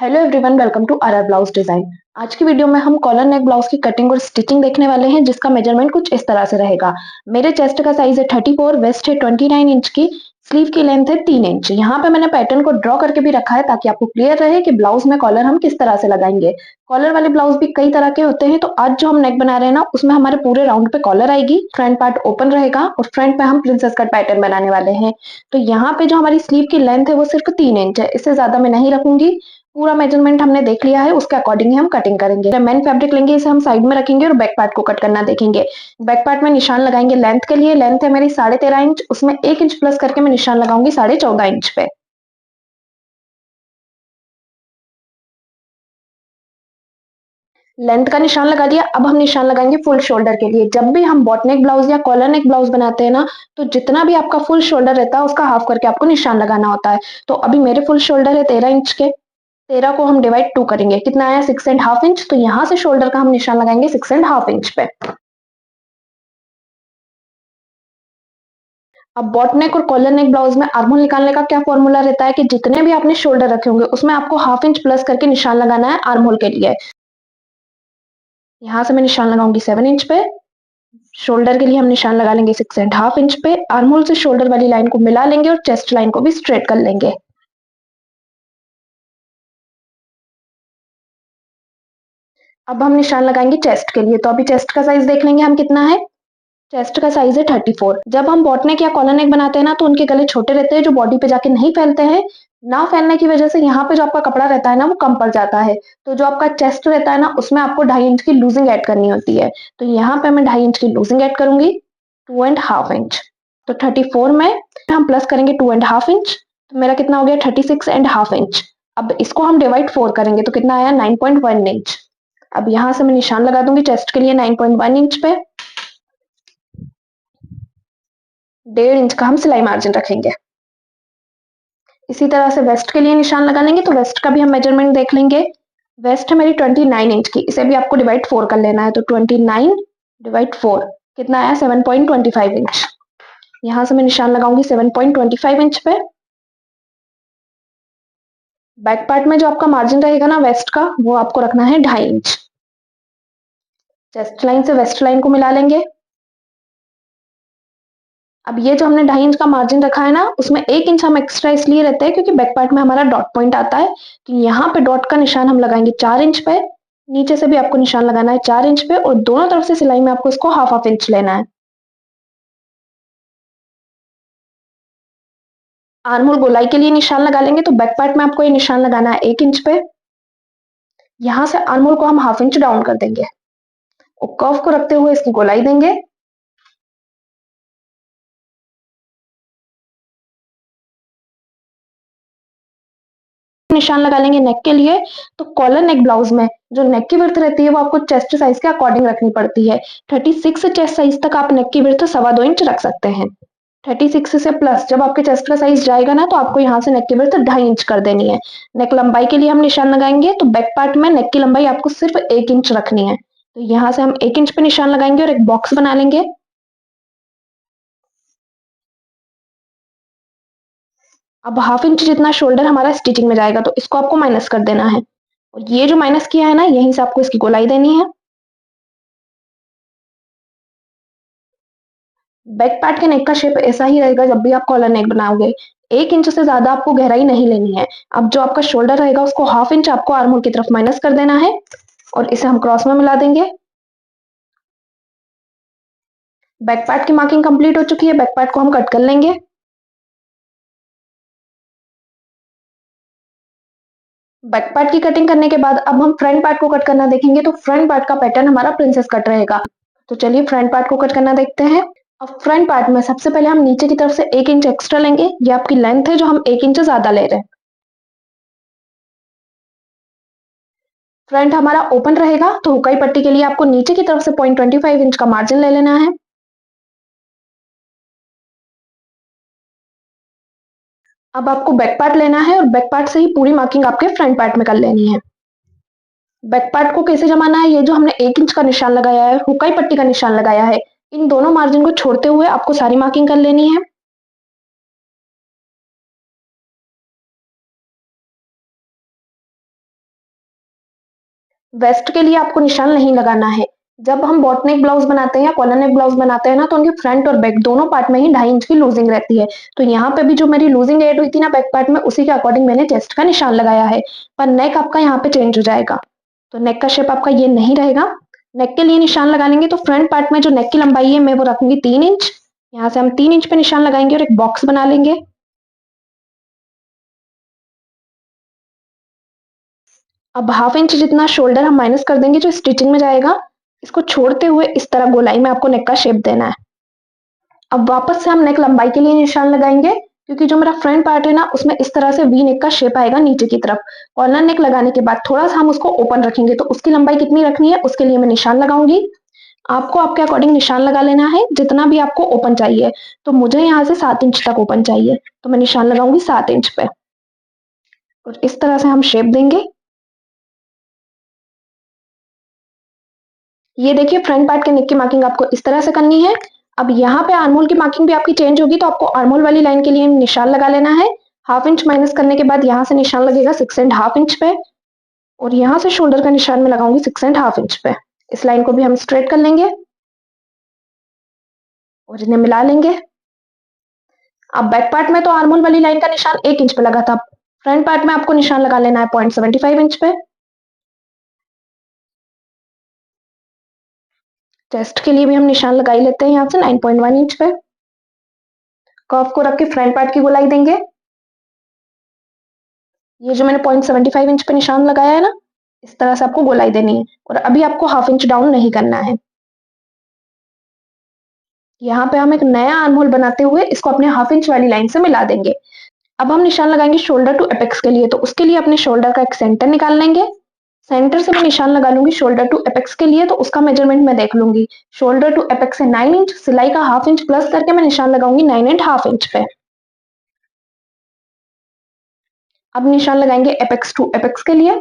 Hello everyone, welcome to our blouse design. आज की video में हम कॉलर नेक ब्लाउज की कटिंग और स्टिचिंग देखने वाले हैं, जिसका मेजरमेंट कुछ इस तरह से रहेगा। मेरे चेस्ट का साइज है 34, वेस्ट है 29 इंच की, स्लीव की लेंथ है 3 इंच। यहाँ पे मैंने पैटर्न को ड्रॉ करके भी रखा है ताकि आपको क्लियर रहे कि ब्लाउज में कॉलर हम किस तरह से लगाएंगे। कॉलर वाले ब्लाउज भी कई तरह के होते हैं, तो आज जो हम नेक बना रहे हैं ना, उसमें हमारे पूरे राउंड पे कॉलर आएगी, फ्रंट पार्ट ओपन रहेगा और फ्रंट पे हम प्रिंसेस कट पैटर्न बनाने वाले हैं। तो यहाँ पे जो हमारी स्लीव की लेंथ है वो सिर्फ 3 इंच है, इससे ज्यादा मैं नहीं रखूंगी। पूरा मेजरमेंट हमने देख लिया है, उसके अकॉर्डिंग ही हम कटिंग करेंगे। मेन फैब्रिक लेंगे, इसे हम साइड में रखेंगे और बैक पार्ट को कट करना देखेंगे। बैक पार्ट में निशान लगाएंगे लेंथ के लिए। लेंथ है मेरी 13.5 इंच, उसमें 1 इंच प्लस करके मैं निशान लगाऊंगी 14.5 इंच पे। लेंथ का निशान लगा दिया। अब हम निशान लगाएंगे फुल शोल्डर के लिए। जब भी हम बॉट नेक ब्लाउज या कॉलर नेक ब्लाउज बनाते हैं ना, तो जितना भी आपका फुल शोल्डर रहता है उसका हाफ करके आपको निशान लगाना होता है। तो अभी मेरे फुल शोल्डर है 13 इंच के। 13 को हम डिवाइड 2 करेंगे, कितना आया 6.5 इंच। तो यहाँ से शोल्डर का हम निशान लगाएंगे 6.5 इंच पे। अब बॉट नेक और कॉलर नेक ब्लाउज में आर्महोल निकालने का क्या फॉर्मूला रहता है कि जितने भी आपने शोल्डर रखे होंगे उसमें आपको हाफ इंच प्लस करके निशान लगाना है आर्महोल के लिए। यहाँ से मैं निशान लगाऊंगी 7 इंच पे। शोल्डर के लिए हम निशान लगा लेंगे 6.5 इंच पे। आर्महोल से शोल्डर वाली लाइन को मिला लेंगे और चेस्ट लाइन को भी स्ट्रेट कर लेंगे। अब हम निशान लगाएंगे चेस्ट के लिए। तो अभी चेस्ट का साइज देख लेंगे हम कितना है। चेस्ट का साइज है 34। जब हम बॉट नेक या कॉलर नेक बनाते हैं ना, तो उनके गले छोटे रहते हैं जो बॉडी पे जाके नहीं फैलते हैं। ना फैलने की वजह से यहाँ पे जो आपका कपड़ा रहता है ना, वो कम पड़ जाता है। तो जो आपका चेस्ट रहता है ना, उसमें आपको 2.5 इंच की लूजिंग ऐड करनी होती है। तो यहाँ पे मैं 2.5 इंच की लूजिंग ऐड करूंगी, 2.5 इंच। तो 34 में हम प्लस करेंगे 2.5 इंच, तो मेरा कितना हो गया 36.5 इंच। अब इसको हम डिवाइड 4 करेंगे तो कितना आया 9.1 इंच। अब यहाँ से मैं निशान लगा दूंगी चेस्ट के लिए 9.1 इंच पे। 1.5 इंच का हम सिलाई मार्जिन रखेंगे। इसी तरह से वेस्ट के लिए निशान लगा लेंगे। तो वेस्ट का भी हम मेजरमेंट देख लेंगे। वेस्ट है मेरी 29 इंच की, इसे भी आपको डिवाइड 4 कर लेना है। तो 29 डिवाइड 4 कितना आया 7.25 इंच। यहाँ से मैं निशान लगाऊंगी 7.25 इंच पे। बैक पार्ट में जो आपका मार्जिन रहेगा ना वेस्ट का, वो आपको रखना है 2.5 इंच। चेस्ट लाइन से वेस्ट लाइन को मिला लेंगे। अब ये जो हमने 2.5 इंच का मार्जिन रखा है ना, उसमें 1 इंच हम एक्स्ट्रा इसलिए रहते हैं क्योंकि बैक पार्ट में हमारा डॉट पॉइंट आता है। तो यहाँ पे डॉट का निशान हम लगाएंगे 4 इंच पे। नीचे से भी आपको निशान लगाना है 4 इंच पे, और दोनों तरफ से सिलाई में आपको इसको हाफ हाफ इंच लेना है। आर्महोल गोलाई के लिए निशान लगा लेंगे। तो बैक पार्ट में आपको ये निशान लगाना है 1 इंच पे। यहाँ से आर्महोल को हम हाफ इंच डाउन कर देंगे और कर्व को रखते हुए इसकी गोलाई देंगे। निशान लगा लेंगे नेक के लिए। तो कॉलर नेक ब्लाउज में जो नेक की विड्थ रहती है वो आपको चेस्ट साइज के अकॉर्डिंग रखनी पड़ती है। 36 चेस्ट साइज तक आप नेक की विड्थ 2.25 इंच रख सकते हैं। 36 से प्लस जब आपके चेस्ट का साइज जाएगा ना, तो आपको यहाँ से नेक की विड्थ 2.5 इंच कर देनी है। नेक लंबाई के लिए हम निशान लगाएंगे। तो बैक पार्ट में नेक की लंबाई आपको सिर्फ 1 इंच रखनी है। तो यहाँ से हम 1 इंच पे निशान लगाएंगे और एक बॉक्स बना लेंगे। अब हाफ इंच जितना शोल्डर हमारा स्टिचिंग में जाएगा, तो इसको आपको माइनस कर देना है। और ये जो माइनस किया है ना, यहीं से आपको इसकी गोलाई देनी है। बैक पार्ट के नेक का शेप ऐसा ही रहेगा जब भी आप कॉलर नेक बनाओगे। 1 इंच से ज्यादा आपको गहराई नहीं लेनी है। अब जो आपका शोल्डर रहेगा उसको हाफ इंच आपको आर्महोल की तरफ माइनस कर देना है और इसे हम क्रॉस में मिला देंगे। बैक पार्ट की मार्किंग कंप्लीट हो चुकी है। बैक पार्ट को हम कट कर लेंगे। बैक पार्ट की कटिंग करने के बाद अब हम फ्रंट पार्ट को कट करना देखेंगे। तो फ्रंट पार्ट का पैटर्न हमारा प्रिंसेस कट रहेगा। तो चलिए फ्रंट पार्ट को कट करना देखते हैं। अब फ्रंट पार्ट में सबसे पहले हम नीचे की तरफ से 1 इंच एक्स्ट्रा लेंगे। ये आपकी लेंथ है जो हम 1 इंच ज्यादा ले रहे हैं। फ्रंट हमारा ओपन रहेगा, तो हुकाई पट्टी के लिए आपको नीचे की तरफ से 0.25 इंच का मार्जिन ले लेना है। अब आपको बैक पार्ट लेना है और बैक पार्ट से ही पूरी मार्किंग आपके फ्रंट पार्ट में कर लेनी है। बैक पार्ट को कैसे जमाना है, ये जो हमने 1 इंच का निशान लगाया है, हुकाई पट्टी का निशान लगाया है, इन दोनों मार्जिन को छोड़ते हुए आपको सारी मार्किंग कर लेनी है। वेस्ट के लिए आपको निशान नहीं लगाना है। जब हम बॉट नेक ब्लाउज बनाते हैं या कॉलर नेक ब्लाउज बनाते हैं ना, तो उनके फ्रंट और बैक दोनों पार्ट में ही 2.5 इंच की लूजिंग रहती है। तो यहाँ पे भी जो मेरी लूजिंग ऐड हुई थी ना बैक पार्ट में, उसी के अकॉर्डिंग मैंने चेस्ट का निशान लगाया है। पर नेक आपका यहाँ पे चेंज हो जाएगा, तो नेक का शेप आपका ये नहीं रहेगा। नेक के लिए निशान लगा लेंगे तो फ्रंट पार्ट में जो नेक की लंबाई है मैं वो रखूंगी 3 इंच। यहाँ से हम 3 इंच पे निशान लगाएंगे और एक बॉक्स बना लेंगे। अब 1/2 इंच जितना शोल्डर हम माइनस कर देंगे जो स्टिचिंग में जाएगा। इसको छोड़ते हुए इस तरह गोलाई में आपको नेक का शेप देना है। अब वापस से हम नेक लंबाई के लिए निशान लगाएंगे, क्योंकि जो मेरा फ्रंट पार्ट है ना उसमें इस तरह से वी नेक का शेप आएगा नीचे की तरफ। कॉर्नर नेक लगाने के बाद थोड़ा सा हम उसको ओपन रखेंगे, तो उसकी लंबाई कितनी रखनी है उसके लिए मैं निशान लगाऊंगी। आपको आपके अकॉर्डिंग निशान लगा लेना है जितना भी आपको ओपन चाहिए। तो मुझे यहाँ से 7 इंच तक ओपन चाहिए, तो मैं निशान लगाऊंगी 7 इंच पे और इस तरह से हम शेप देंगे। ये देखिए फ्रंट पार्ट के नेक की मार्किंग आपको इस तरह से करनी है। अब यहाँ पे आर्महोल की मार्किंग भी आपकी चेंज होगी, तो आपको आर्महोल वाली लाइन के लिए निशान लगा लेना है। 1/2 इंच माइनस करने के बाद यहाँ से निशान लगेगा 6.5 इंच पे और यहाँ से शोल्डर का निशान में लगाऊंगी 6.5 इंच पे। इस लाइन को भी हम स्ट्रेट कर लेंगे और इन्हें मिला लेंगे। अब बैक पार्ट में तो आर्महोल वाली लाइन का निशान 1 इंच पे लगा था। फ्रंट पार्ट में आपको निशान लगा लेना है 0.75 इंच पे। चेस्ट के लिए भी हम निशान लगा ही लेते हैं यहाँ से 9.1 इंच पे। कर्व को रख के फ्रंट पार्ट की गोलाई देंगे। ये जो मैंने 0.75 इंच पे निशान लगाया है ना, इस तरह से आपको गोलाई देनी है और अभी आपको 1/2 इंच डाउन नहीं करना है। यहाँ पे हम एक नया आर्महोल बनाते हुए इसको अपने 1/2 इंच वाली लाइन से मिला देंगे। अब हम निशान लगाएंगे शोल्डर टू एपेक्स के लिए, तो उसके लिए अपने शोल्डर का एक सेंटर निकाल लेंगे। सेंटर से मैं निशान लगा लूंगी शोल्डर टू एपेक्स के लिए, तो उसका मेजरमेंट मैं देख लूंगी। शोल्डर टू एपेक्स से 9 इंच, सिलाई का 1/2 इंच प्लस करके मैं निशान लगाऊंगी 9.5 इंच पे। अब निशान लगाएंगे एपेक्स टू एपेक्स के लिए।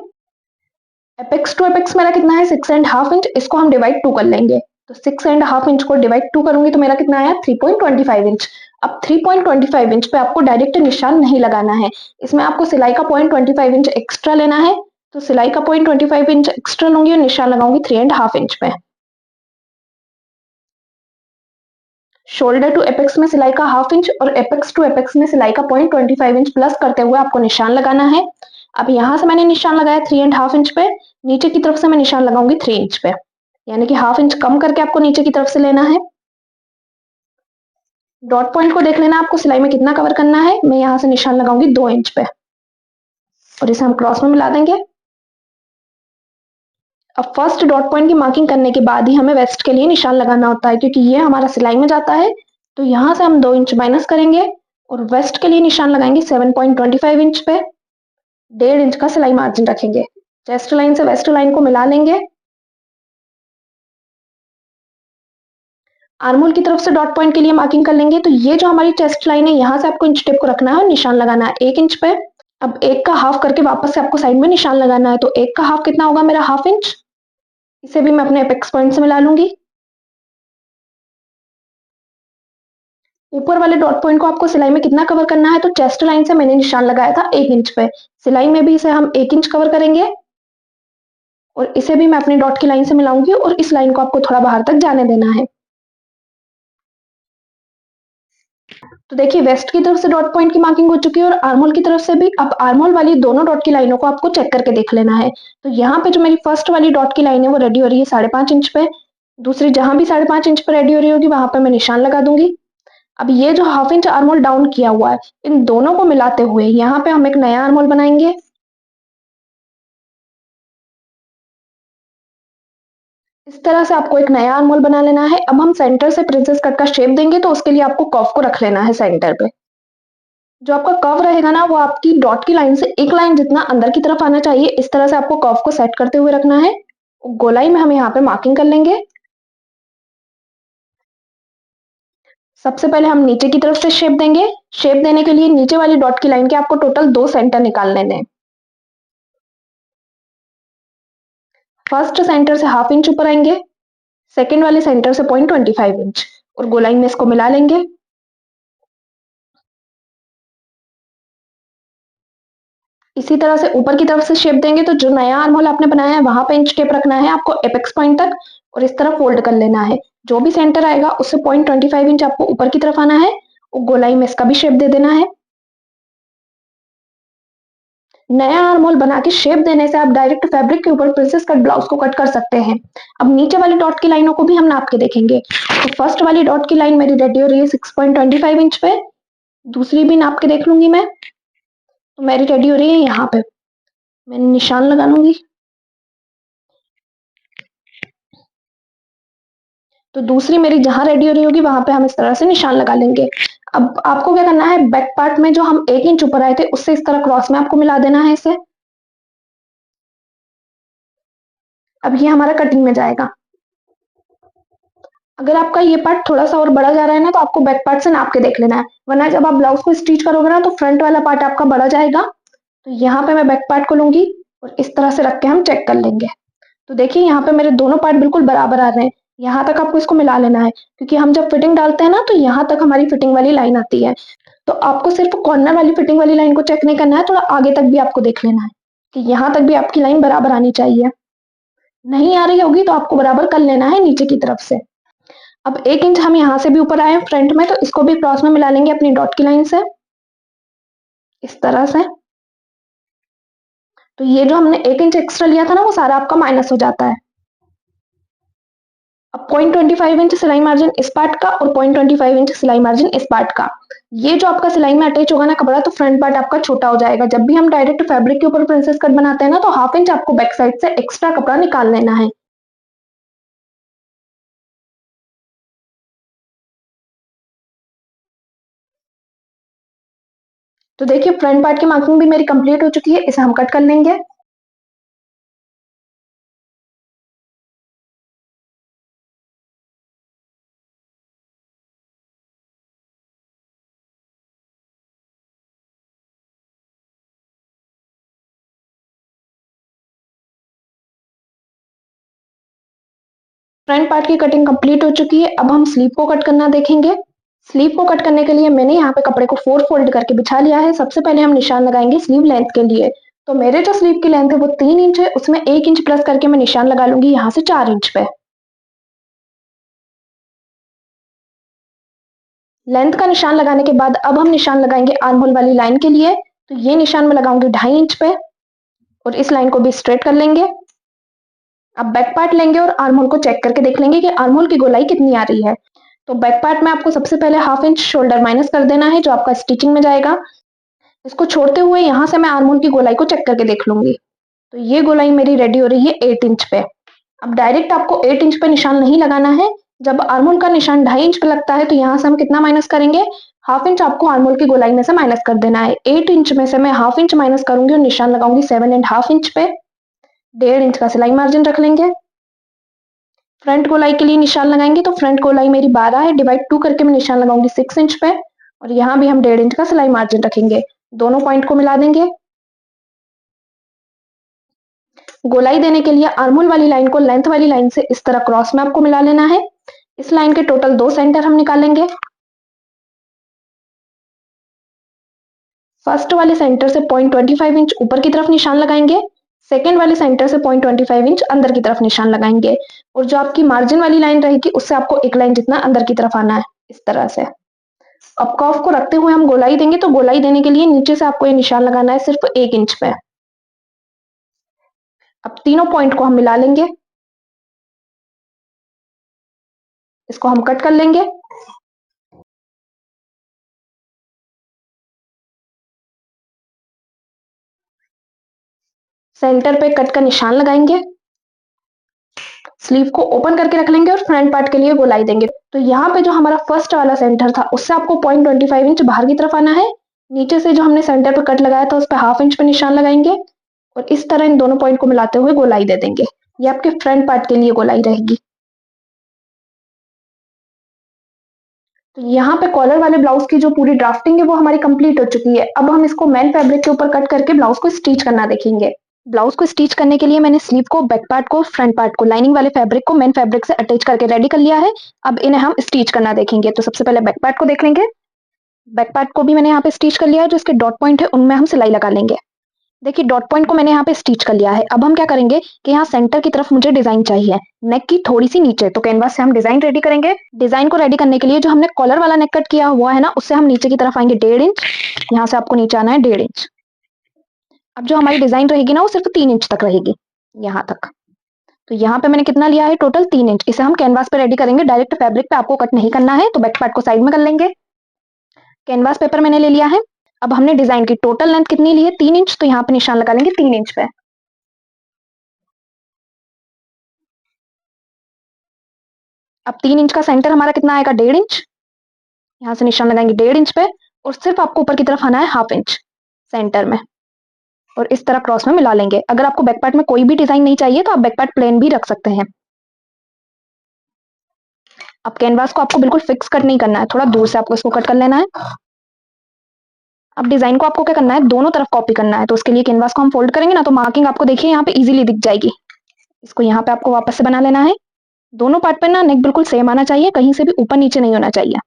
एपेक्स टू एपेक्स मेरा कितना है 6.5 इंच, इसको हम डिवाइड 2 कर लेंगे। तो 6.5 इंच को डिवाइड 2 करूंगी तो मेरा कितना आया 3.25 इंच। अब 3.25 इंच पे आपको डायरेक्ट निशान नहीं लगाना है, इसमें आपको सिलाई का 0.25 इंच एक्स्ट्रा लेना है। तो सिलाई का 0.25 इंच एक्स्ट्रा लूंगी और निशान लगाऊंगी 3.5 इंच पे। शोल्डर टू एपेक्स में सिलाई का 1/2 इंच और एपेक्स टू एपेक्स में सिलाई का 0.25 इंच प्लस करते हुए आपको निशान लगाना है। अब यहाँ से मैंने निशान लगाया 3.5 इंच पे, नीचे की तरफ से मैं निशान लगाऊंगी 3 इंच पे, यानी कि 1/2 इंच कम करके आपको नीचे की तरफ से लेना है। डॉट पॉइंट को देख लेना आपको सिलाई में कितना कवर करना है। मैं यहाँ से निशान लगाऊंगी 2 इंच पे और इसे हम क्रॉस में मिला देंगे। अब फर्स्ट डॉट पॉइंट की मार्किंग करने के बाद ही हमें वेस्ट के लिए निशान लगाना होता है, क्योंकि ये हमारा सिलाई में जाता है। तो यहाँ से हम 2 इंच माइनस करेंगे और वेस्ट के लिए निशान लगाएंगे 7.25 इंच पे। 1.5 इंच का सिलाई मार्जिन रखेंगे। चेस्ट लाइन से वेस्ट लाइन को मिला लेंगे। आर्महोल की तरफ से डॉट पॉइंट के लिए मार्किंग कर लेंगे। तो ये जो हमारी चेस्ट लाइन है, यहाँ से आपको इंच टेप को रखना है और निशान लगाना है 1 इंच पे। अब 1 का हाफ करके वापस से आपको साइड में निशान लगाना है। तो 1 का हाफ कितना होगा मेरा 1/2 इंच। इसे भी मैं अपने एपेक्स पॉइंट से मिला लूंगी। ऊपर वाले डॉट पॉइंट को आपको सिलाई में कितना कवर करना है, तो चेस्ट लाइन से मैंने निशान लगाया था 1 इंच पे। सिलाई में भी इसे हम 1 इंच कवर करेंगे और इसे भी मैं अपनी डॉट की लाइन से मिलाऊंगी और इस लाइन को आपको थोड़ा बाहर तक जाने देना है। तो देखिए वेस्ट की तरफ से डॉट पॉइंट की मार्किंग हो चुकी है और आर्महोल की तरफ से भी। अब आर्महोल वाली दोनों डॉट की लाइनों को आपको चेक करके देख लेना है। तो यहाँ पे जो मेरी फर्स्ट वाली डॉट की लाइन है वो रेडी हो रही है 5.5 इंच पे। दूसरी जहां भी 5.5 इंच पे रेडी हो रही होगी वहां पे मैं निशान लगा दूंगी। अब ये जो 1/2 इंच आर्महोल डाउन किया हुआ है, इन दोनों को मिलाते हुए यहाँ पे हम एक नया आर्महोल बनाएंगे। इस तरह से आपको एक नया आर्महोल बना लेना है। अब हम सेंटर से प्रिंसेस कट का शेप देंगे, तो उसके लिए आपको कर्व को रख लेना है सेंटर पे। जो आपका कर्व रहेगा ना वो आपकी डॉट की लाइन से एक लाइन जितना अंदर की तरफ आना चाहिए। इस तरह से आपको कर्व को सेट करते हुए रखना है। गोलाई में हम यहाँ पे मार्किंग कर लेंगे। सबसे पहले हम नीचे की तरफ से शेप देंगे। शेप देने के लिए नीचे वाली डॉट की लाइन के आपको टोटल 2 सेंटर निकाल लेने हैं। फर्स्ट सेंटर से 1/2 इंच ऊपर आएंगे, सेकेंड वाले सेंटर से 0.25 इंच और गोलाई में इसको मिला लेंगे। इसी तरह से ऊपर की तरफ से शेप देंगे तो जो नया आर्म होल आपने बनाया है वहां पे इंच टेप रखना है आपको एपेक्स पॉइंट तक और इस तरह फोल्ड कर लेना है। जो भी सेंटर आएगा उससे 0.25 इंच आपको ऊपर की तरफ आना है और गोलाई में इसका भी शेप दे देना है। नया आर्म होल बना के शेप देने से आप डायरेक्ट फैब्रिक के ऊपर प्रिंसेस कट ब्लाउज को कट कर सकते हैं। अब नीचे वाली डॉट की लाइनों को भी हम नाप के देखेंगे। तो फर्स्ट वाली डॉट की लाइन मेरी रेडी हो रही है 6.25 इंच पे। दूसरी भी नाप के देख लूंगी मैं, तो मेरी रेडी हो रही है यहाँ पे। मैं निशान लगा लूंगी। तो दूसरी मेरी जहां रेडी हो रही होगी वहां पे हम इस तरह से निशान लगा लेंगे। अब आपको क्या करना है, बैक पार्ट में जो हम 1 इंच ऊपर आए थे उससे इस तरह क्रॉस में आपको मिला देना है इसे। अब ये हमारा कटिंग में जाएगा। अगर आपका ये पार्ट थोड़ा सा और बड़ा जा रहा है ना तो आपको बैक पार्ट से नाप के देख लेना है, वरना जब आप ब्लाउज को स्टिच करोगे ना तो फ्रंट वाला पार्ट आपका बड़ा जाएगा। तो यहाँ पे मैं बैक पार्ट को लूंगी और इस तरह से रख के हम चेक कर लेंगे। तो देखिए यहाँ पे मेरे दोनों पार्ट बिल्कुल बराबर आ रहे हैं। यहाँ तक आपको इसको मिला लेना है, क्योंकि हम जब फिटिंग डालते हैं ना तो यहाँ तक हमारी फिटिंग वाली लाइन आती है। तो आपको सिर्फ कॉर्नर वाली फिटिंग वाली लाइन को चेक नहीं करना है, थोड़ा आगे तक भी आपको देख लेना है कि यहाँ तक भी आपकी लाइन बराबर आनी चाहिए। नहीं आ रही होगी तो आपको बराबर कर लेना है नीचे की तरफ से। अब 1 इंच हम यहाँ से भी ऊपर आए फ्रंट में, तो इसको भी क्रॉस में मिला लेंगे अपनी डॉट की लाइन से इस तरह से। तो ये जो हमने 1 इंच एक्स्ट्रा लिया था ना वो सारा आपका माइनस हो जाता है। अब 0.25 इंच सिलाई मार्जिन इस पार्ट का और 0.25 इंच सिलाई मार्जिन इस पार्ट का। ये जो आपका सिलाई में अटैच होगा ना कपड़ा, तो फ्रंट पार्ट आपका छोटा हो जाएगा। जब भी हम डायरेक्ट फैब्रिक के ऊपर प्रिंसेस कट बनाते हैं ना तो 1/2 इंच आपको बैक साइड से एक्स्ट्रा कपड़ा निकाल लेना है। तो देखिए फ्रंट पार्ट की मार्किंग भी मेरी कंप्लीट हो चुकी है, इसे हम कट कर लेंगे। फ्रंट पार्ट की कटिंग कंप्लीट हो चुकी है। अब हम स्लीव को कट करना देखेंगे। स्लीव को कट करने के लिए मैंने यहाँ पे कपड़े को 4 फोल्ड करके बिछा लिया है। सबसे पहले हम निशान लगाएंगे स्लीव लेंथ के लिए। तो मेरे जो स्लीव की लेंथ है वो 3 इंच है, उसमें 1 इंच प्लस करके मैं निशान लगा लूंगी यहाँ से 4 इंच पे। लेंथ का निशान लगाने के बाद अब हम निशान लगाएंगे आर्म होल वाली लाइन के लिए। तो ये निशान मैं लगाऊंगी 2.5 इंच पे और इस लाइन को भी स्ट्रेट कर लेंगे। अब बैक पार्ट लेंगे और आर्म होल को चेक करके देख लेंगे कि आर्म होल की गोलाई कितनी आ रही है। तो बैक पार्ट में आपको सबसे पहले 1/2 इंच शोल्डर माइनस कर देना है जो आपका स्टिचिंग में जाएगा। इसको छोड़ते हुए यहाँ से मैं आर्म होल की गोलाई को चेक करके देख लूंगी। तो ये गोलाई मेरी रेडी हो रही है 8 इंच पे। अब डायरेक्ट आपको 8 इंच पे निशान नहीं लगाना है। जब आर्म होल का निशान 2.5 इंच पे लगता है तो यहाँ से हम कितना माइनस करेंगे, 1/2 इंच आपको आर्म होल की गोलाई में से माइनस कर देना है। 8 इंच में से मैं 1/2 इंच माइनस करूंगी और निशान लगाऊंगी 7.5 इंच पे। 1.5 इंच का सिलाई मार्जिन रख लेंगे। फ्रंट गोलाई के लिए निशान लगाएंगे तो फ्रंट गोलाई मेरी 12 है, डिवाइड 2 करके मैं निशान लगाऊंगी 6 इंच पे और यहाँ भी हम 1.5 इंच का सिलाई मार्जिन रखेंगे। दोनों पॉइंट को मिला देंगे। गोलाई देने के लिए आर्म वाली लाइन को लेंथ वाली लाइन से इस तरह क्रॉस में आपको मिला लेना है। इस लाइन के टोटल 2 सेंटर हम निकालेंगे। फर्स्ट वाले सेंटर से 0.25 इंच ऊपर की तरफ निशान लगाएंगे। सेकेंड वाले सेंटर से 0.25 इंच अंदर की तरफ निशान लगाएंगे और जो आपकी मार्जिन वाली लाइन रहेगी उससे आपको एक लाइन जितना अंदर की तरफ आना है इस तरह से। अब कर्व को रखते हुए हम गोलाई देंगे, तो गोलाई देने के लिए नीचे से आपको ये निशान लगाना है सिर्फ 1 इंच पे। अब तीनों पॉइंट को हम मिला लेंगे। इसको हम कट कर लेंगे। सेंटर पे कट का निशान लगाएंगे। स्लीव को ओपन करके रख लेंगे और फ्रंट पार्ट के लिए गोलाई देंगे। तो यहाँ पे जो हमारा फर्स्ट वाला सेंटर था उससे आपको 0.25 इंच बाहर की तरफ आना है। नीचे से जो हमने सेंटर पे कट लगाया था उस पर 1/2 इंच पे निशान लगाएंगे और इस तरह इन दोनों पॉइंट को मिलाते हुए गोलाई दे देंगे। ये आपके फ्रंट पार्ट के लिए गोलाई रहेगी। तो यहाँ पे कॉलर वाले ब्लाउज की जो पूरी ड्राफ्टिंग है वो हमारी कंप्लीट हो चुकी है। अब हम इसको मेन फैब्रिक के ऊपर कट करके ब्लाउज को स्टिच करना देखेंगे। ब्लाउज को स्टिच करने के लिए मैंने स्लीव को, बैक पार्ट को, फ्रंट पार्ट को लाइनिंग वाले फैब्रिक को मेन फैब्रिक से अटैच करके रेडी कर लिया है। अब इन्हें हम स्टिच करना देखेंगे। तो सबसे पहले बैक पार्ट को देख लेंगे। बैक पार्ट को भी मैंने यहाँ पे स्टिच कर लिया है। जो इसके डॉट पॉइंट है उनमें हम सिलाई लगा लेंगे। देखिए डॉट पॉइंट को मैंने यहाँ पे स्टिच कर लिया है। अब हम क्या करेंगे कि यहाँ सेंटर की तरफ मुझे डिजाइन चाहिए, नेक की थोड़ी सी नीचे। तो कैनवास से हम डिजाइन रेडी करेंगे। डिजाइन को रेडी करने के लिए जो हमने कॉलर वाला नेक कट किया हुआ है ना, उससे हम नीचे की तरफ आएंगे 1.5 इंच। यहाँ से आपको नीचे आना है 1.5 इंच। अब जो हमारी डिजाइन रहेगी ना, वो सिर्फ 3 इंच तक रहेगी, यहाँ तक। तो यहाँ पे मैंने कितना लिया है, टोटल 3 इंच। इसे हम कैनवास पे रेडी करेंगे, डायरेक्ट फैब्रिक पे आपको कट नहीं करना है। तो बैक पार्ट को साइड में कर लेंगे। कैनवास पेपर मैंने ले लिया है। अब हमने डिजाइन की टोटल लेंथ कितनी ली है, 3 इंच। तो यहाँ पे निशान लगा लेंगे 3 इंच पे। अब 3 इंच का सेंटर हमारा कितना आएगा, 1.5 इंच। यहाँ से निशान लगाएंगे 1.5 इंच पे। और सिर्फ आपको ऊपर की तरफ आना है 1/2 इंच सेंटर में। और इस तरह क्रॉस में मिला लेंगे। अगर आपको बैक पार्ट में कोई भी डिजाइन नहीं चाहिए तो आप बैक पार्ट प्लेन भी रख सकते हैं। अब कैनवास को आपको बिल्कुल फिक्स कट नहीं करना है, थोड़ा दूर से आपको इसको कट कर लेना है। अब डिजाइन को आपको क्या करना है, दोनों तरफ कॉपी करना है। तो उसके लिए कैनवास को हम फोल्ड करेंगे ना, तो मार्किंग आपको देखिए यहाँ पे इजीली दिख जाएगी। इसको यहाँ पे आपको वापस से बना लेना है। दोनों पार्ट पे ना नेक बिल्कुल सेम आना चाहिए, कहीं से भी ऊपर नीचे नहीं होना चाहिए।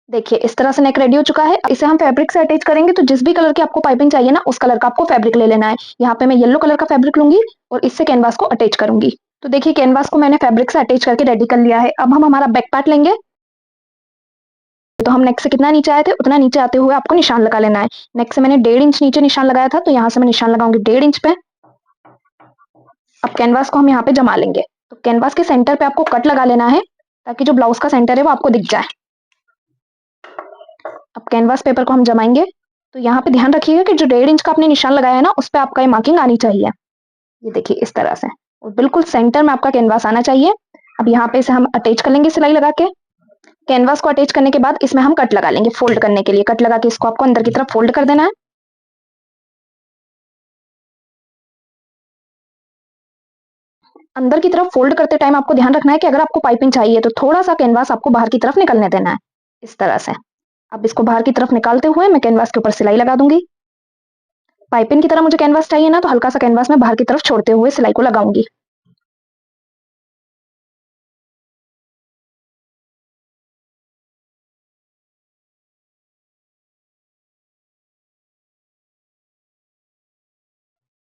देखिए इस तरह से नेक रेडी हो चुका है। इसे हम फैब्रिक से अटैच करेंगे। तो जिस भी कलर की आपको पाइपिंग चाहिए ना, उस कलर का आपको फैब्रिक ले लेना है। यहाँ पे मैं येलो कलर का फैब्रिक लूंगी और इससे कैनवास को अटैच करूंगी। तो देखिए कैनवास को मैंने फैब्रिक से अटैच करके रेडी कर लिया है। अब हम हमारा बैक पार्ट लेंगे। तो हम नेक से कितना नीचे आए थे, उतना नीचे आते हुए आपको निशान लगा लेना है। नेक से मैंने 1.5 इंच नीचे निशान लगाया था, तो यहाँ से मैं निशान लगाऊंगी 1.5 इंच पे। अब कैनवास को हम यहाँ पे जमा लेंगे। तो कैनवास के सेंटर पे आपको कट लगा लेना है, ताकि जो ब्लाउज का सेंटर है वो आपको दिख जाए। अब कैनवास पेपर को हम जमाएंगे। तो यहाँ पे ध्यान रखिएगा कि जो 1.5 इंच का आपने निशान लगाया है ना, उस पर आपका ये मार्किंग आनी चाहिए। ये देखिए इस तरह से, और बिल्कुल सेंटर में आपका कैनवास आना चाहिए। अब यहाँ पे इसे हम अटैच कर लेंगे सिलाई लगा के। कैनवास को अटैच करने के बाद इसमें हम कट लगा लेंगे। फोल्ड करने के लिए कट लगा के इसको आपको अंदर की तरफ फोल्ड कर देना है। अंदर की तरफ फोल्ड करते टाइम आपको ध्यान रखना है कि अगर आपको पाइपिंग चाहिए तो थोड़ा सा कैनवास आपको बाहर की तरफ निकलने देना है, इस तरह से। अब इसको बाहर की तरफ निकालते हुए मैं कैनवास के ऊपर सिलाई लगा दूंगी। पाइपिंग की तरह मुझे कैनवास चाहिए ना, तो हल्का सा कैनवास में बाहर की तरफ छोड़ते हुए सिलाई को लगाऊंगी।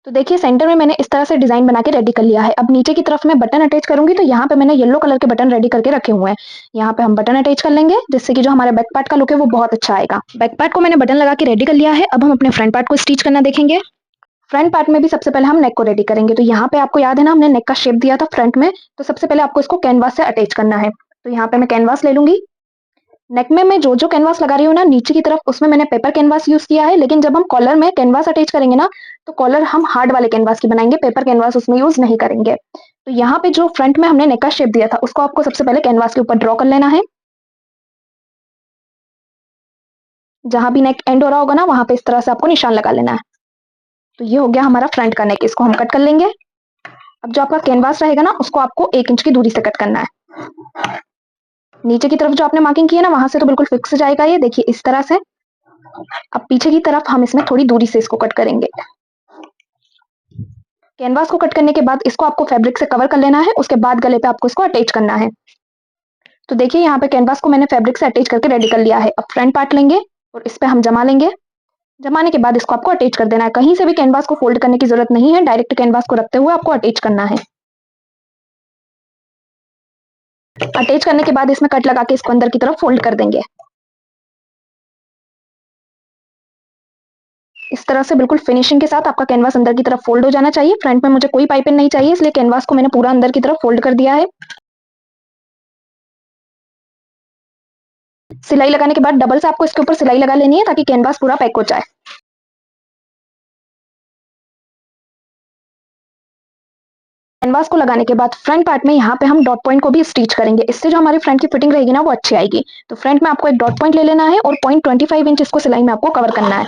तो देखिए सेंटर में मैंने इस तरह से डिजाइन बना के रेडी कर लिया है। अब नीचे की तरफ मैं बटन अटैच करूंगी। तो यहाँ पे मैंने येलो कलर के बटन रेडी करके रखे हुए हैं। यहाँ पे हम बटन अटैच कर लेंगे, जिससे कि जो हमारे बैक पार्ट का लुक है वो बहुत अच्छा आएगा। बैक पार्ट को मैंने बटन लगा के रेडी कर लिया है। अब हम अपने फ्रंट पार्ट को स्टिच करना देखेंगे। फ्रंट पार्ट में भी सबसे पहले हम नेक को रेडी करेंगे। तो यहाँ पे आपको याद है ना, हमने नेक का शेप दिया था फ्रंट में। तो सबसे पहले आपको इसको कैनवास से अटैच करना है। तो यहाँ पे मैं कैनवास ले लूंगी। नेक में मैं जो जो कैनवास लगा रही हूँ ना नीचे की तरफ, उसमें मैंने पेपर कैनवास यूज किया है। लेकिन जब हम कॉलर में कैनवास अटैच करेंगे ना, तो कॉलर हम हार्ड वाले कैनवास की बनाएंगे, पेपर कैनवास उसमें यूज नहीं करेंगे। तो यहाँ पे जो फ्रंट में हमने नेक का शेप दिया था, उसको आपको सबसे पहले कैनवास के ऊपर ड्रॉ कर लेना है। जहां भी नेक एंड हो रहा होगा ना, वहां पे इस तरह से आपको निशान लगा लेना है। तो ये हो गया हमारा फ्रंट का नेक। इसको हम कट कर लेंगे। अब जो आपका कैनवास रहेगा ना, उसको आपको 1 इंच की दूरी से कट करना है। नीचे की तरफ जो आपने मार्किंग की है ना, वहां से तो बिल्कुल फिक्स जाएगा ये, देखिए इस तरह से। अब पीछे की तरफ हम इसमें थोड़ी दूरी से इसको कट करेंगे। कैनवास को कट करने के बाद इसको आपको फैब्रिक से कवर कर लेना है। उसके बाद गले पे आपको इसको अटैच करना है। तो देखिए यहाँ पे कैनवास को मैंने फैब्रिक से अटैच करके रेडी कर लिया है। अब फ्रंट पार्ट लेंगे और इस पे हम जमा लेंगे। जमाने के बाद इसको आपको अटैच कर देना है। कहीं से भी कैनवास को फोल्ड करने की जरूरत नहीं है, डायरेक्ट कैनवास को रखते हुए आपको अटैच करना है। अटैच करने के बाद इसमें कट लगा के इसको अंदर की तरफ फोल्ड कर देंगे। इस तरह से बिल्कुल फिनिशिंग के साथ आपका कैनवास अंदर की तरफ फोल्ड हो जाना चाहिए। फ्रंट में मुझे कोई पाइपिंग नहीं चाहिए, इसलिए कैनवास को मैंने पूरा अंदर की तरफ फोल्ड कर दिया है। सिलाई लगाने के बाद डबल से आपको इसके ऊपर सिलाई लगा लेनी है, ताकि कैनवास पूरा पैक हो जाए। कैनवास को लगाने के बाद फ्रंट पार्ट में यहाँ पे हम डॉट पॉइंट को भी स्टिच करेंगे। इससे जो हमारी फ्रंट की फिटिंग रहेगी ना, वो अच्छी आएगी। तो फ्रंट में आपको एक डॉट पॉइंट ले लेना है और 0.25 इंच इसको सिलाई में आपको कवर करना है।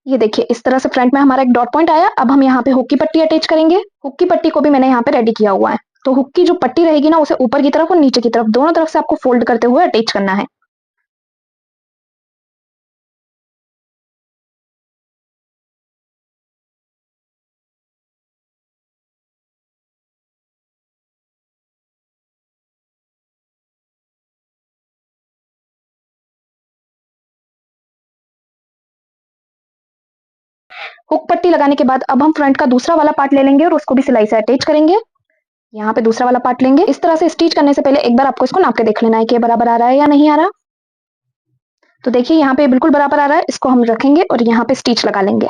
ये देखिए इस तरह से फ्रंट में हमारा एक डॉट पॉइंट आया। अब हम यहाँ पे हुक की पट्टी अटैच करेंगे। हुक की पट्टी को भी मैंने यहाँ पे रेडी किया हुआ है। तो हुक की जो पट्टी रहेगी ना, उसे ऊपर की तरफ और नीचे की तरफ दोनों तरफ से आपको फोल्ड करते हुए अटैच करना है। हुक पट्टी लगाने के बाद अब हम फ्रंट का दूसरा वाला पार्ट ले लेंगे और उसको भी सिलाई से अटैच करेंगे। यहाँ पे दूसरा वाला पार्ट लेंगे। इस तरह से स्टिच करने से पहले एक बार आपको इसको नाप के देख लेना है कि बराबर आ रहा है या नहीं आ रहा। तो देखिए यहाँ पे बिल्कुल बराबर आ रहा है। इसको हम रखेंगे और यहाँ पे स्टिच लगा लेंगे।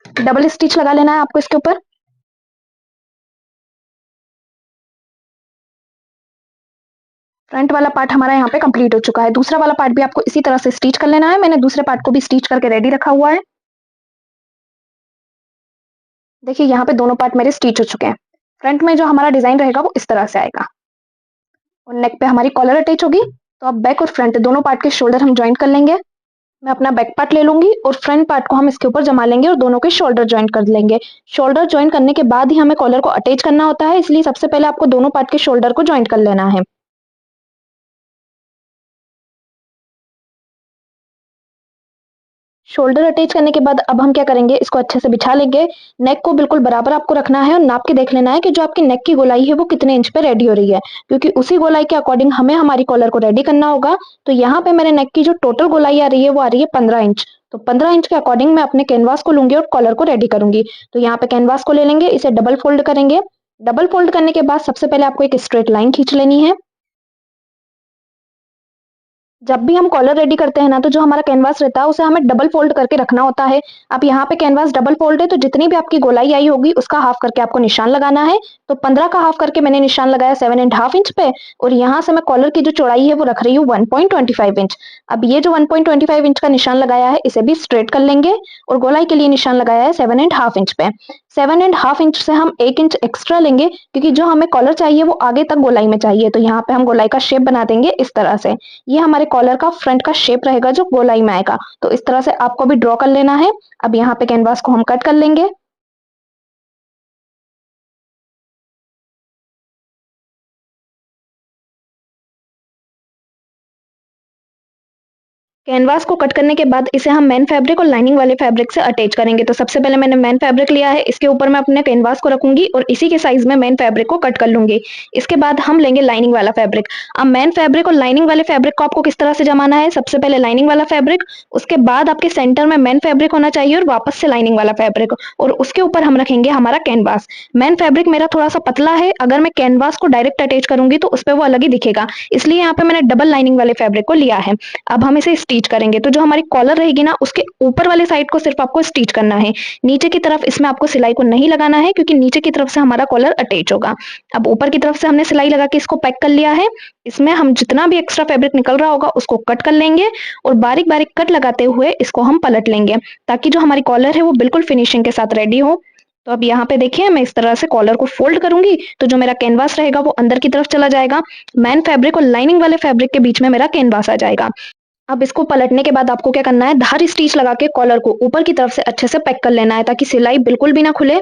डबल स्टिच लगा लेना है आपको इसके ऊपर। फ्रंट वाला पार्ट हमारा यहाँ पे कंप्लीट हो चुका है। दूसरा वाला पार्ट भी आपको इसी तरह से स्टिच कर लेना है। मैंने दूसरे पार्ट को भी स्टिच करके रेडी रखा हुआ है। देखिए यहाँ पे दोनों पार्ट मेरे स्टिच हो चुके हैं। फ्रंट में जो हमारा डिजाइन रहेगा वो इस तरह से आएगा और नेक पे हमारी कॉलर अटैच होगी। तो अब बैक और फ्रंट दोनों पार्ट के शोल्डर हम ज्वाइंट कर लेंगे। मैं अपना बैक पार्ट ले लूंगी और फ्रंट पार्ट को हम इसके ऊपर जमा लेंगे और दोनों के शोल्डर ज्वाइंट कर लेंगे। शोल्डर ज्वाइंट करने के बाद ही हमें कॉलर को अटैच करना होता है, इसलिए सबसे पहले आपको दोनों पार्ट के शोल्डर को ज्वाइंट कर लेना है। शोल्डर अटैच करने के बाद अब हम क्या करेंगे, इसको अच्छे से बिछा लेंगे। नेक को बिल्कुल बराबर आपको रखना है और नाप के देख लेना है कि जो आपकी नेक की गोलाई है वो कितने इंच पे रेडी हो रही है, क्योंकि उसी गोलाई के अकॉर्डिंग हमें हमारी कॉलर को रेडी करना होगा। तो यहाँ पे मेरे नेक की जो टोटल गोलाई आ रही है वो आ रही है 15 इंच। तो 15 इंच के अकॉर्डिंग मैं अपने कैनवास को लूंगी और कॉलर को रेडी करूंगी। तो यहाँ पे कैनवास को ले लेंगे, इसे डबल फोल्ड करेंगे। डबल फोल्ड करने के बाद सबसे पहले आपको एक स्ट्रेट लाइन खींच लेनी है। जब भी हम कॉलर रेडी करते हैं ना, तो जो हमारा कैनवास रहता है उसे हमें डबल फोल्ड करके रखना होता है। अब यहाँ पे कैनवास डबल फोल्ड है, तो जितनी भी आपकी गोलाई आई होगी उसका हाफ करके आपको निशान लगाना है। तो 15 का हाफ करके मैंने निशान लगाया 7.5 इंच पे। और यहाँ से मैं कॉलर की जो चौड़ाई है वो रख रही हूँ 1.25 इंच। अब ये जो 1.25 इंच का निशान लगाया है इसे भी स्ट्रेट कर लेंगे और गोलाई के लिए निशान लगाया है 7.5 इंच पे। 7.5 इंच से हम 1 इंच एक्स्ट्रा लेंगे, क्योंकि जो हमें कॉलर चाहिए वो आगे तक गोलाई में चाहिए। तो यहाँ पे हम गोलाई का शेप बना देंगे इस तरह से। ये हमारे कॉलर का फ्रंट का शेप रहेगा जो गोलाई में आएगा। तो इस तरह से आपको भी ड्रॉ कर लेना है। अब यहाँ पे कैनवास को हम कट कर लेंगे। कैनवास को कट करने के बाद इसे हम मेन फैब्रिक और लाइनिंग वाले फैब्रिक से अटैच करेंगे। तो सबसे पहले मैंने मेन फैब्रिक लिया है, इसके ऊपर मैं अपने कैनवास को रखूंगी और इसी के साइज में मेन फैब्रिक को कट कर लूंगी। इसके बाद हम लेंगे लाइनिंग वाला फैब्रिक। अब मेन फैब्रिक और लाइनिंग वाले फैब्रिक को आपको किस तरह से जमाना है, सबसे पहले लाइनिंग वाला फैब्रिक, उसके बाद आपके सेंटर में मेन फैब्रिक होना चाहिए और वापस से लाइनिंग वाला फैब्रिक, और उसके ऊपर हम रखेंगे हमारा कैनवास। मेन फैब्रिक मेरा थोड़ा सा पतला है, अगर मैं कैनवास को डायरेक्ट अटैच करूंगी तो उस पर वो अलग ही दिखेगा, इसलिए यहाँ पे मैंने डबल लाइनिंग वाले फैब्रिक को लिया है। अब हम इसे स्टिच करेंगे। तो जो हमारी कॉलर रहेगी ना, उसके ऊपर वाले साइड को सिर्फ आपको स्टिच करना है। नीचे की तरफ इसमें आपको सिलाई को नहीं लगाना है, क्योंकि नीचे की तरफ से हमारा कॉलर अटैच होगा। अब ऊपर की तरफ से हमने सिलाई लगा के इसको पैक कर लिया है। इसमें हम जितना भी एक्स्ट्रा फैब्रिक निकल रहा होगा उसको कट कर लेंगे और बारीक बारीक कट लगाते हुए इसको हम पलट लेंगे, ताकि जो हमारी कॉलर है वो बिल्कुल फिनिशिंग के साथ रेडी हो। तो अब यहाँ पे देखिए, मैं इस तरह से कॉलर को फोल्ड करूंगी तो जो मेरा कैनवास रहेगा वो अंदर की तरफ चला जाएगा। मेन फैब्रिक और लाइनिंग वाले फैब्रिक के बीच में मेरा कैनवास आ जाएगा। अब इसको पलटने के बाद आपको क्या करना है, धार स्टिच लगा के कॉलर को ऊपर की तरफ से अच्छे से पैक कर लेना है, ताकि सिलाई बिल्कुल भी ना खुले।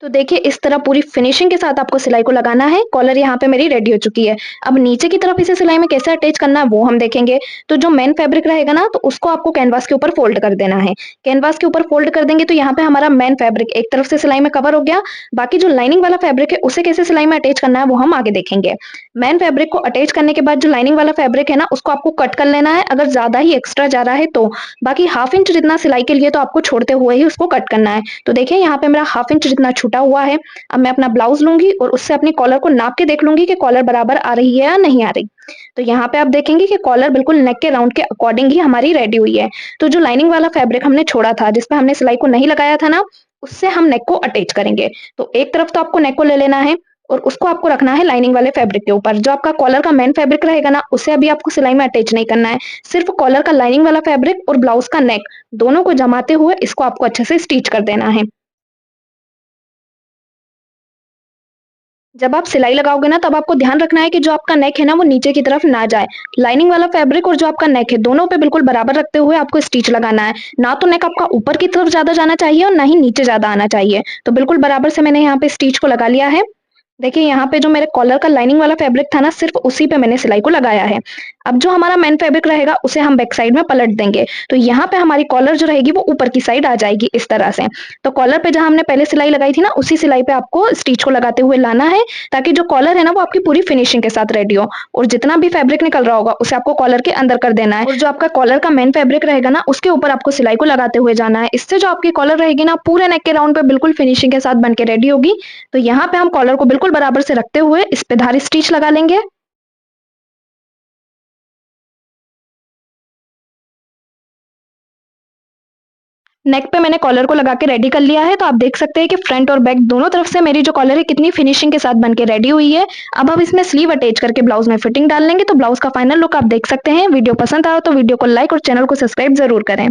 तो देखिए, इस तरह पूरी फिनिशिंग के साथ आपको सिलाई को लगाना है। कॉलर यहाँ पे मेरी रेडी हो चुकी है। अब नीचे की तरफ इसे सिलाई में कैसे अटैच करना है वो हम देखेंगे। तो जो मेन फैब्रिक रहेगा ना, तो उसको आपको कैनवास के ऊपर फोल्ड कर देना है। कैनवास के ऊपर फोल्ड कर देंगे तो यहाँ पे हमारा मेन फैब्रिक एक तरफ से सिलाई में कवर हो गया। बाकी जो लाइनिंग वाला फैब्रिक है उसे कैसे सिलाई में अटैच करना है वो हम आगे देखेंगे। मेन फैब्रिक को अटैच करने के बाद जो लाइनिंग वाला फैब्रिक है ना, उसको आपको कट कर लेना है, अगर ज्यादा ही एक्स्ट्रा जा रहा है तो। बाकी हाफ इंच जितना सिलाई के लिए तो आपको छोड़ते हुए ही उसको कट करना है। तो देखिए, यहाँ पे मेरा हाफ इंच जितना छूटा हुआ है। अब मैं अपना ब्लाउज लूंगी और उससे अपनी कॉलर को नाप के देख लूंगी कि कॉलर बराबर आ रही है या नहीं आ रही। तो यहाँ पे आप देखेंगे कि कॉलर बिल्कुल नेक के राउंड के अकॉर्डिंग ही हमारी रेडी हुई है। तो जो लाइनिंग वाला फैब्रिक हमने छोड़ा था, जिसपे हमने सिलाई को नहीं लगाया था ना, उससे हम नेक को अटैच करेंगे। तो एक तरफ तो आपको नेक को ले लेना है और उसको आपको रखना है लाइनिंग वाले फैब्रिक के ऊपर। जो आपका कॉलर का मेन फैब्रिक रहेगा ना, उसे अभी आपको सिलाई में अटैच नहीं करना है। सिर्फ कॉलर का लाइनिंग वाला फैब्रिक और ब्लाउज का नेक दोनों को जमाते हुए इसको आपको अच्छे से स्टिच कर देना है। जब आप सिलाई लगाओगे ना, तब आपको ध्यान रखना है कि जो आपका नेक है ना वो नीचे की तरफ ना जाए। लाइनिंग वाला फैब्रिक और जो आपका नेक है दोनों पे बिल्कुल बराबर रखते हुए आपको स्टिच लगाना है। ना तो नेक आपका ऊपर की तरफ ज्यादा जाना चाहिए और ना ही नीचे ज्यादा आना चाहिए। तो बिल्कुल बराबर से मैंने यहाँ पे स्टिच को लगा लिया है। देखिए यहाँ पे जो मेरे कॉलर का लाइनिंग वाला फैब्रिक था ना, सिर्फ उसी पे मैंने सिलाई को लगाया है। अब जो हमारा मेन फैब्रिक रहेगा उसे हम बैक साइड में पलट देंगे, तो यहाँ पे हमारी कॉलर जो रहेगी वो ऊपर की साइड आ जाएगी इस तरह से। तो कॉलर पे जहाँ हमने पहले सिलाई लगाई थी ना, उसी सिलाई पे आपको स्टिच को लगाते हुए लाना है, ताकि जो कॉलर है ना वो आपकी पूरी फिनिशिंग के साथ रेडी हो। और जितना भी फैब्रिक निकल रहा होगा उसे आपको कॉलर के अंदर कर देना है, और जो आपका कॉलर का मेन फैब्रिक रहेगा ना उसके ऊपर आपको सिलाई को लगाते हुए जाना है। इससे जो आपकी कॉलर रहेगी ना पूरे नेक के राउंड पे बिल्कुल फिनिशिंग के साथ बन के रेडी होगी। तो यहाँ पे हम कॉलर को बिल्कुल बराबर से रखते हुए इस पे धारी स्टिच लगा लेंगे। नेक पे मैंने कॉलर को लगा के रेडी कर लिया है, तो आप देख सकते हैं कि फ्रंट और बैक दोनों तरफ से मेरी जो कॉलर है कितनी फिनिशिंग के साथ बन के रेडी हुई है। अब हम इसमें स्लीव अटैच करके ब्लाउज में फिटिंग डाल लेंगे, तो ब्लाउज का फाइनल लुक आप देख सकते हैं। वीडियो पसंद आया तो वीडियो को लाइक और चैनल को सब्सक्राइब जरूर करें।